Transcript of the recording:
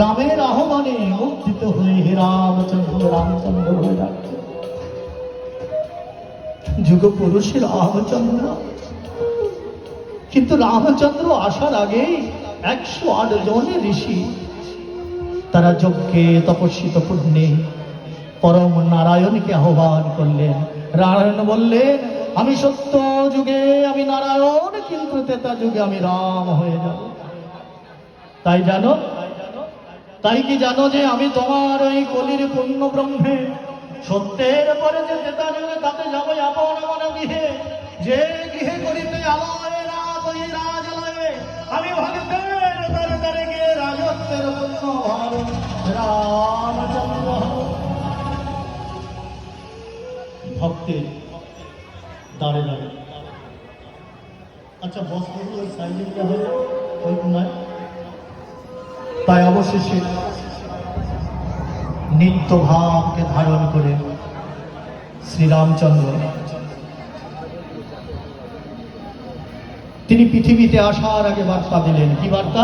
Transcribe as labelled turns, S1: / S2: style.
S1: রামের আহ্বানে মুগ্ধিত হয়ে হে রামচন্দ্র হয়ে যাচ্ছে। যুগ পুরুষের রামচন্দ্র, কিন্তু রামচন্দ্র আসার আগেই 108 জন ঋষি তারা যজ্ঞে তপস্বিত পুণ্যে পরম নারায়ণকে আহ্বান করলেন। নারায়ণ বললেন, আমি সত্য যুগে আমি নারায়ণ, কিন্তু ত্রেতা যুগে আমি রাম হয়ে যাব। তাই জানো, তাই কি জানো যে আমি তোমার ওই কলির পূর্ণ ব্রহ্মে সত্যের পরে যে ত্রেতা যুগে তাতে যাবো আপন মন গৃহে, যে গৃহে করিতে আলয় রাত ওই রাজালয়ে আমি ভক্তের দ্বারে দ্বারে গিয়ে রাজত্বের পূর্ণ ভাব রামচন্দ্র। ভক্তের দাঁড়ে দাঁড়ে, আচ্ছা বস্তুগুলো ওই সাইডে দেওয়া হবে ওই কোনায়। তাই অবশেষে নিত্য ভাবকে ধারণ করে শ্রীরামচন্দ্র তিনি পৃথিবীতে আসার আগে বার্তা দিলেন। কি বার্তা?